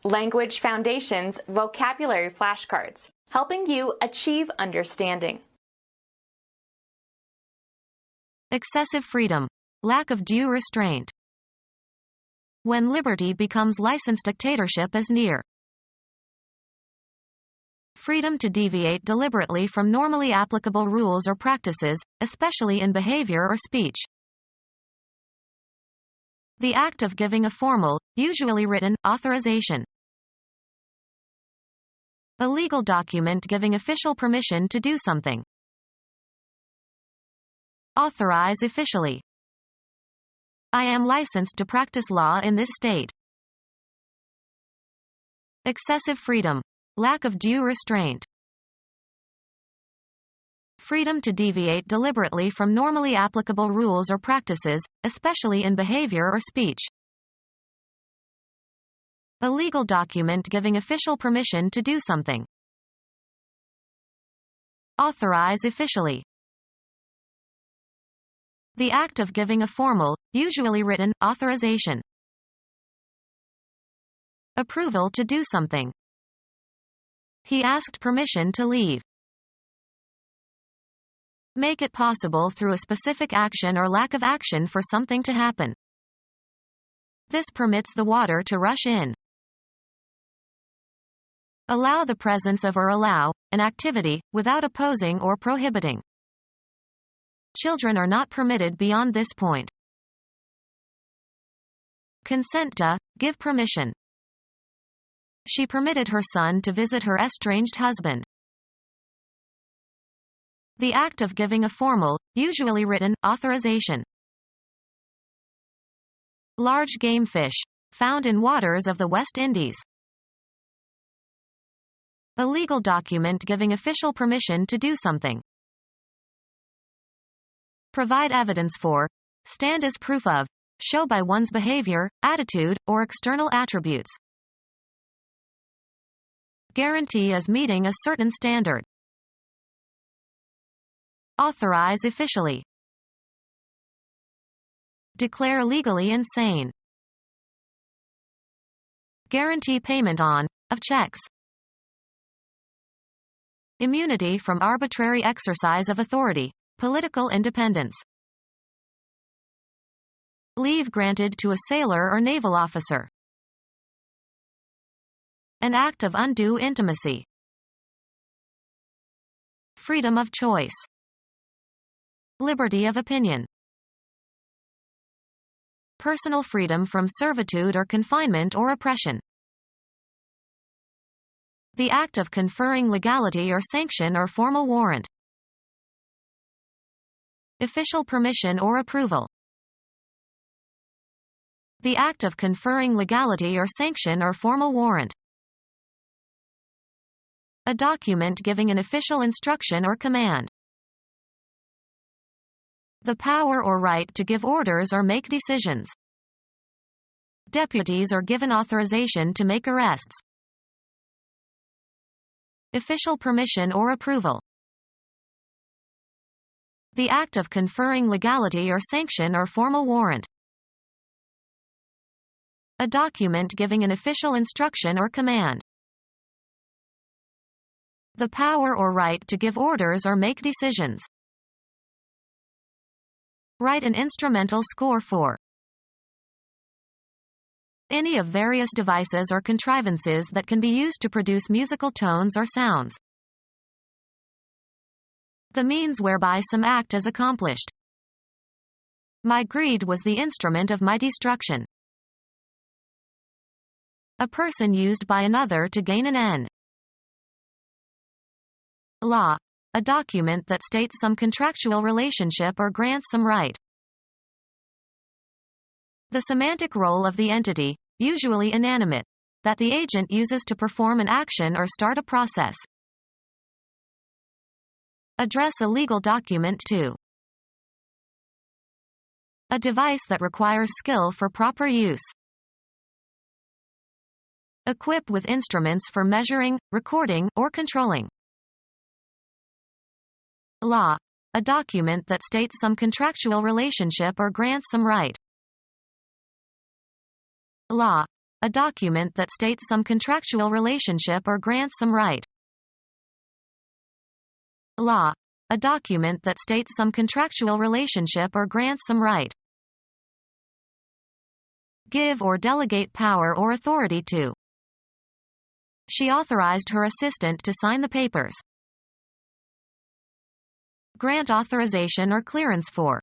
Language Foundations Vocabulary Flashcards, helping you achieve understanding. Excessive freedom. Lack of due restraint. When liberty becomes licensed, dictatorship is near. Freedom to deviate deliberately from normally applicable rules or practices, especially in behavior or speech. The act of giving a formal, usually written, authorization. A legal document giving official permission to do something. Authorize officially. I am licensed to practice law in this state. Excessive freedom. Lack of due restraint. Freedom to deviate deliberately from normally applicable rules or practices, especially in behavior or speech. A legal document giving official permission to do something. Authorize officially. The act of giving a formal, usually written, authorization. Approval to do something. He asked permission to leave. Make it possible through a specific action or lack of action for something to happen. This permits the water to rush in. Allow the presence of or allow an activity, without opposing or prohibiting. Children are not permitted beyond this point. Consent to, give permission. She permitted her son to visit her estranged husband. The act of giving a formal, usually written, authorization. Large game fish, found in waters of the West Indies. A legal document giving official permission to do something. Provide evidence for, stand as proof of, show by one's behavior, attitude, or external attributes. Guarantee as meeting a certain standard. Authorize officially. Declare legally insane. Guarantee payment on, of checks. Immunity from arbitrary exercise of authority, political independence. Leave granted to a sailor or naval officer. An act of undue intimacy. Freedom of choice. Liberty of opinion. Personal freedom from servitude or confinement or oppression. The act of conferring legality or sanction or formal warrant. Official permission or approval. The act of conferring legality or sanction or formal warrant. A document giving an official instruction or command. The power or right to give orders or make decisions. Deputies are given authorization to make arrests. Official permission or approval. The act of conferring legality or sanction or formal warrant. A document giving an official instruction or command. The power or right to give orders or make decisions. Write an instrumental score for. Any of various devices or contrivances that can be used to produce musical tones or sounds. The means whereby some act is accomplished. My greed was the instrument of my destruction. A person used by another to gain an end. Law. A document that states some contractual relationship or grants some right. The semantic role of the entity, usually inanimate, that the agent uses to perform an action or start a process. Address a legal document to. A device that requires skill for proper use. Equip with instruments for measuring, recording, or controlling. Law. A document that states some contractual relationship or grants some right. Law. a document that states some contractual relationship or grants some right. Law, a document that states some contractual relationship or grants some right. Give or delegate power or authority to. She authorized her assistant to sign the papers. Grant authorization or clearance for.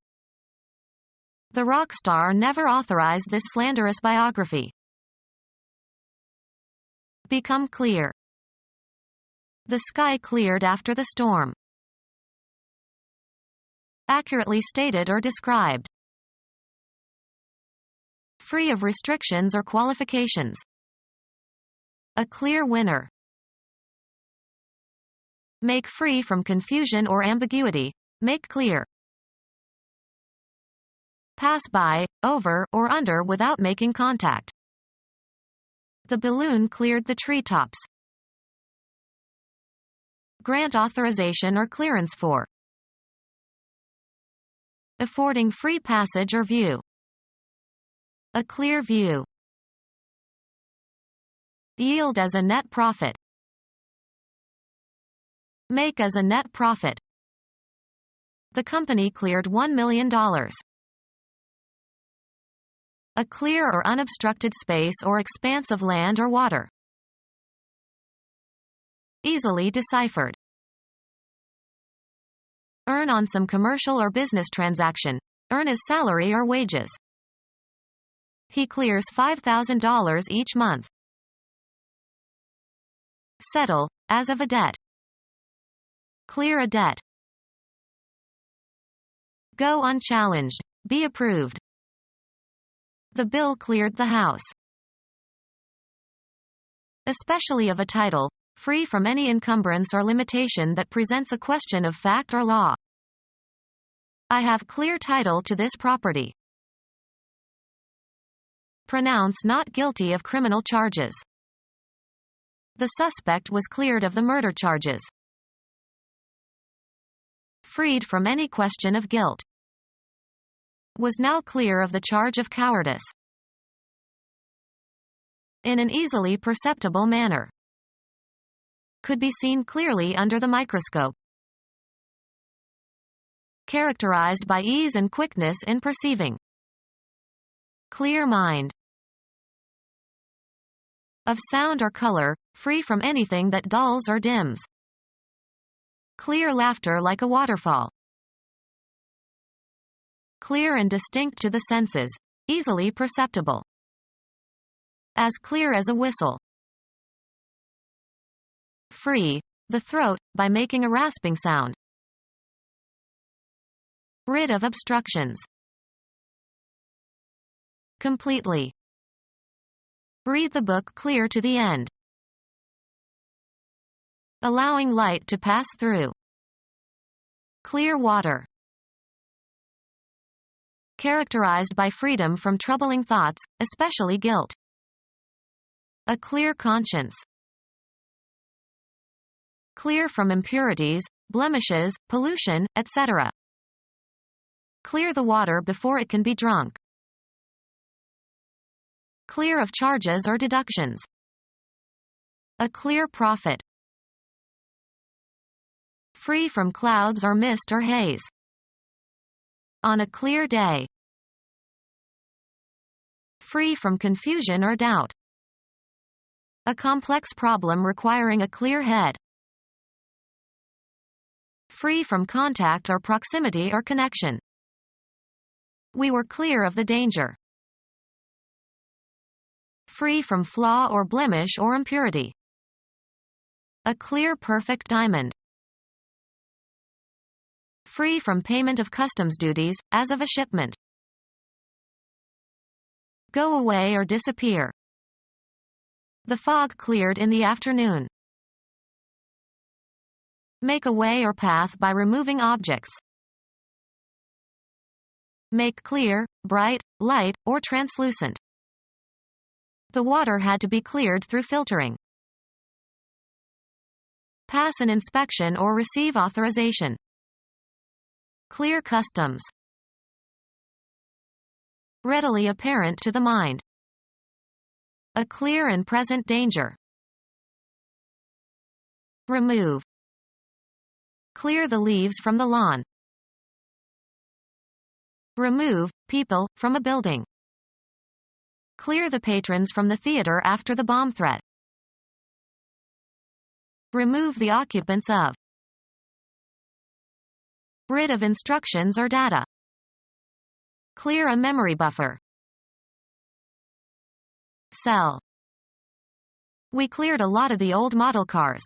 The rock star never authorized this slanderous biography. Become clear. The sky cleared after the storm. Accurately stated or described. Free of restrictions or qualifications. A clear winner. Make free from confusion or ambiguity. Make clear. Pass by, over, or under without making contact. The balloon cleared the treetops. Grant authorization or clearance for. Affording free passage or view. A clear view. Yield as a net profit. Make as a net profit. The company cleared $1 million. A clear or unobstructed space or expanse of land or water. Easily deciphered. Earn on some commercial or business transaction. Earn as salary or wages. He clears $5,000 each month. Settle, as of a debt. Clear a debt. Go unchallenged. Be approved. The bill cleared the House. Especially of a title, free from any encumbrance or limitation that presents a question of fact or law. I have clear title to this property. Pronounce not guilty of criminal charges. The suspect was cleared of the murder charges. Freed from any question of guilt. Was now clear of the charge of cowardice. In an easily perceptible manner. Could be seen clearly under the microscope. Characterized by ease and quickness in perceiving. Clear mind. Of sound or color, free from anything that dulls or dims. Clear laughter like a waterfall. Clear and distinct to the senses, easily perceptible. As clear as a whistle. Free, the throat, by making a rasping sound. Rid of obstructions. Completely. Read the book clear to the end. Allowing light to pass through. Clear water. Characterized by freedom from troubling thoughts, especially guilt. A clear conscience. Clear from impurities, blemishes, pollution, etc. Clear the water before it can be drunk. Clear of charges or deductions. A clear profit. Free from clouds or mist or haze. On a clear day. Free from confusion or doubt. A complex problem requiring a clear head. Free from contact or proximity or connection. We were clear of the danger. Free from flaw or blemish or impurity. A clear perfect diamond. Free from payment of customs duties, as of a shipment. Go away or disappear. The fog cleared in the afternoon. Make a way or path by removing objects. Make clear, bright, light, or translucent. The water had to be cleared through filtering. Pass an inspection or receive authorization. Clear customs. Readily apparent to the mind. A clear and present danger. Remove. Clear the leaves from the lawn. Remove people from a building. Clear the patrons from the theater after the bomb threat. Remove the occupants of. Rid of instructions or data. Clear a memory buffer. Sell. We cleared a lot of the old model cars.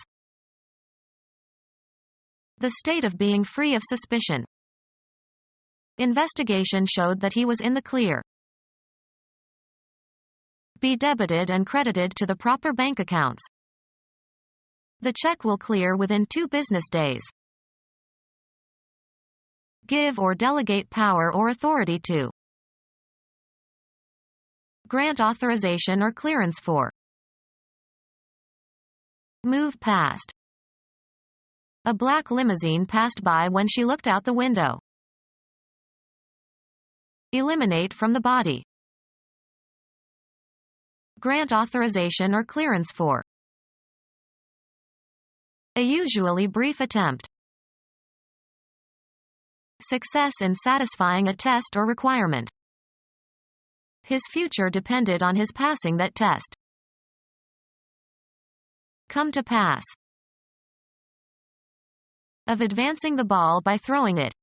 The state of being free of suspicion. Investigation showed that he was in the clear. Be debited and credited to the proper bank accounts. The check will clear within 2 business days. Give or delegate power or authority to. Grant authorization or clearance for. Move past. A black limousine passed by when she looked out the window. Eliminate from the body. Grant authorization or clearance for. A usually brief attempt. Success in satisfying a test or requirement. His future depended on his passing that test. Come to pass. Of advancing the ball by throwing it.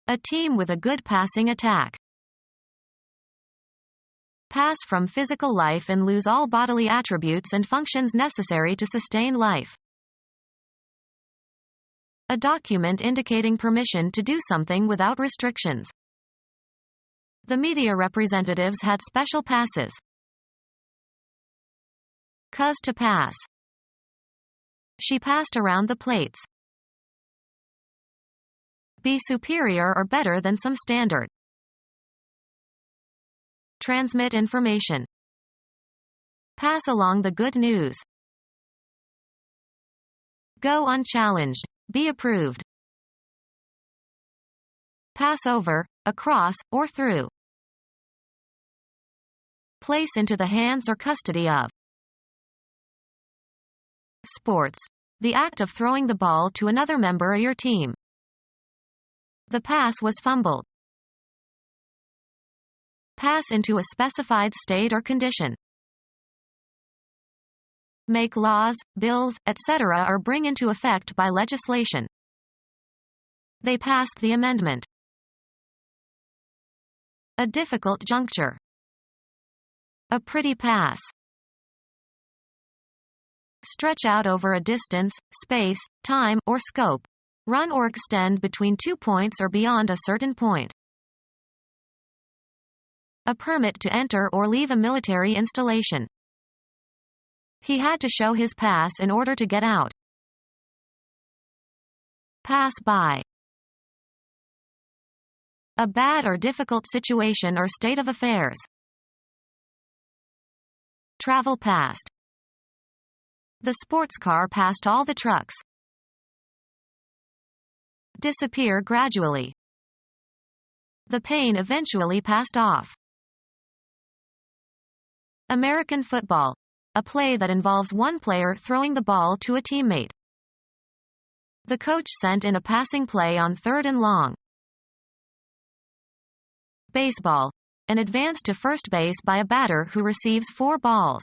A team with a good passing attack. Pass from physical life and lose all bodily attributes and functions necessary to sustain life. A document indicating permission to do something without restrictions. The media representatives had special passes. Cause to pass. She passed around the plates. Be superior or better than some standard. Transmit information. Pass along the good news. Go unchallenged. Be approved. Pass over, across, or through. Place into the hands or custody of. Sports. The act of throwing the ball to another member of your team. The pass was fumbled. Pass into a specified state or condition. Make laws, bills, etc. or bring into effect by legislation. They passed the amendment. A difficult juncture. A pretty pass. Stretch out over a distance, space, time, or scope. Run or extend between 2 points or beyond a certain point. A permit to enter or leave a military installation. He had to show his pass in order to get out. Pass by. A bad or difficult situation or state of affairs. Travel past. The sports car passed all the trucks. Disappear gradually. The pain eventually passed off. American football. A play that involves one player throwing the ball to a teammate. The coach sent in a passing play on 3rd and long. Baseball. An advance to first base by a batter who receives 4 balls.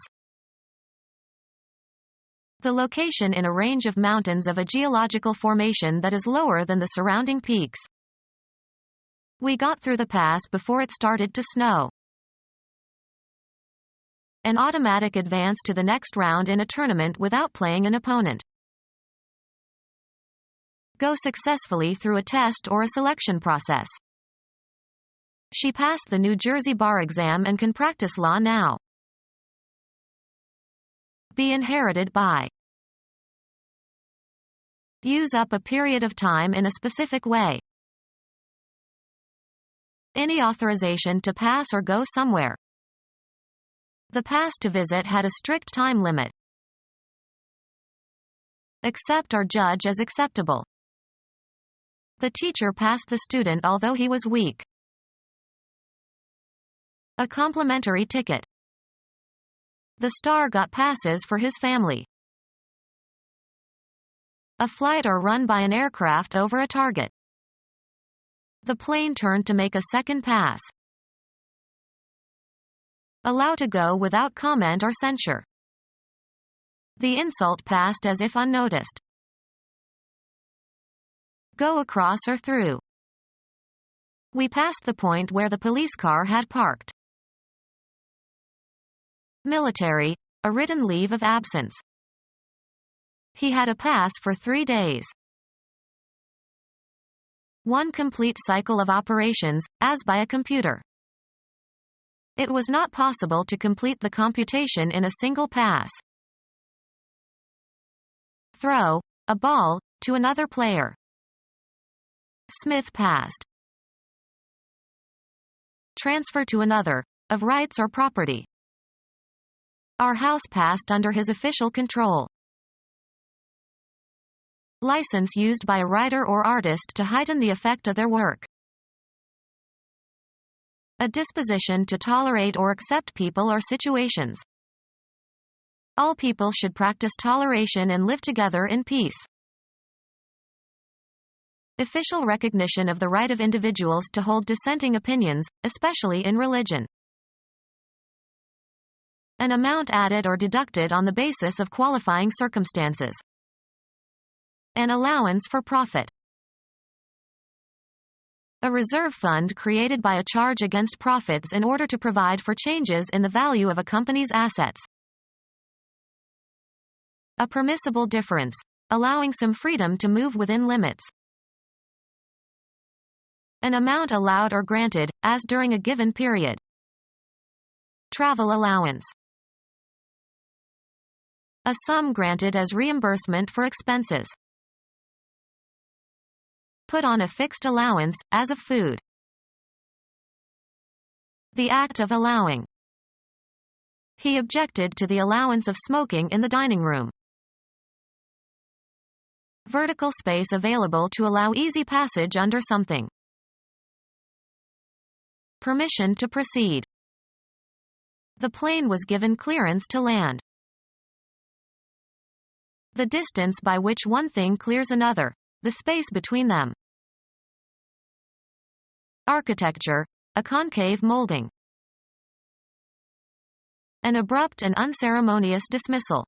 The location in a range of mountains of a geological formation that is lower than the surrounding peaks. We got through the pass before it started to snow. An automatic advance to the next round in a tournament without playing an opponent. Go successfully through a test or a selection process. She passed the New Jersey bar exam and can practice law now. Be inherited by. Use up a period of time in a specific way. Any authorization to pass or go somewhere. The pass to visit had a strict time limit. Accept or judge as acceptable. The teacher passed the student although he was weak. A complimentary ticket. The star got passes for his family. A flight or run by an aircraft over a target. The plane turned to make a second pass. Allow to go without comment or censure. The insult passed as if unnoticed. Go across or through. We passed the point where the police car had parked. Military, a written leave of absence. He had a pass for 3 days. One complete cycle of operations, as by a computer. It was not possible to complete the computation in a single pass. Throw, a ball, to another player. Smith passed. Transfer to another, of rights or property. Our house passed under his official control. License used by a writer or artist to heighten the effect of their work. A disposition to tolerate or accept people or situations. All people should practice toleration and live together in peace. Official recognition of the right of individuals to hold dissenting opinions, especially in religion. An amount added or deducted on the basis of qualifying circumstances. An allowance for profit. A reserve fund created by a charge against profits in order to provide for changes in the value of a company's assets. A permissible difference, allowing some freedom to move within limits. An amount allowed or granted, as during a given period. Travel allowance. A sum granted as reimbursement for expenses. Put on a fixed allowance, as of food. The act of allowing. He objected to the allowance of smoking in the dining room. Vertical space available to allow easy passage under something. Permission to proceed. The plane was given clearance to land. The distance by which one thing clears another, the space between them. Architecture, a concave molding. An abrupt and unceremonious dismissal.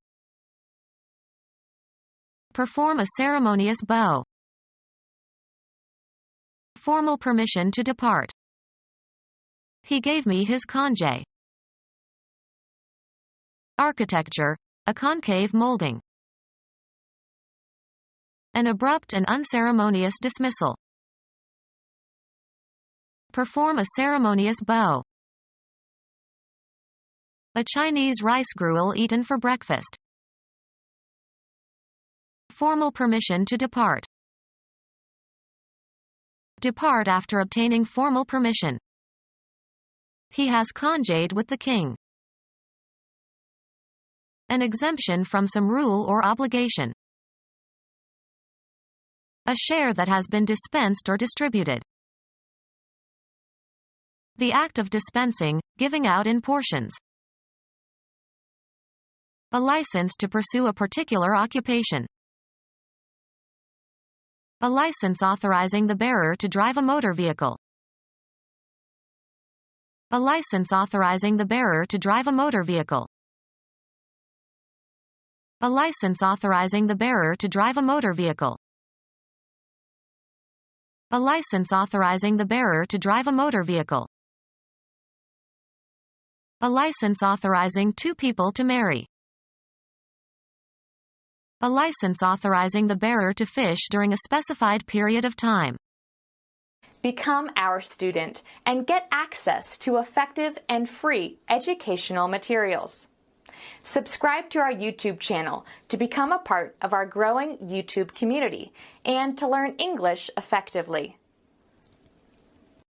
Perform a ceremonious bow. Formal permission to depart. He gave me his congé. Architecture, a concave molding. An abrupt and unceremonious dismissal. Perform a ceremonious bow. A Chinese rice gruel eaten for breakfast. Formal permission to depart. Depart after obtaining formal permission. He has congéed with the king. An exemption from some rule or obligation. A share that has been dispensed or distributed. The act of dispensing, giving out in portions. A license to pursue a particular occupation. A license authorizing the bearer to drive a motor vehicle. A license authorizing the bearer to drive a motor vehicle. A license authorizing the bearer to drive a motor vehicle. A license authorizing the bearer to drive a motor vehicle. A license authorizing 2 people to marry. A license authorizing the bearer to fish during a specified period of time. Become our student and get access to effective and free educational materials. Subscribe to our YouTube channel to become a part of our growing YouTube community and to learn English effectively.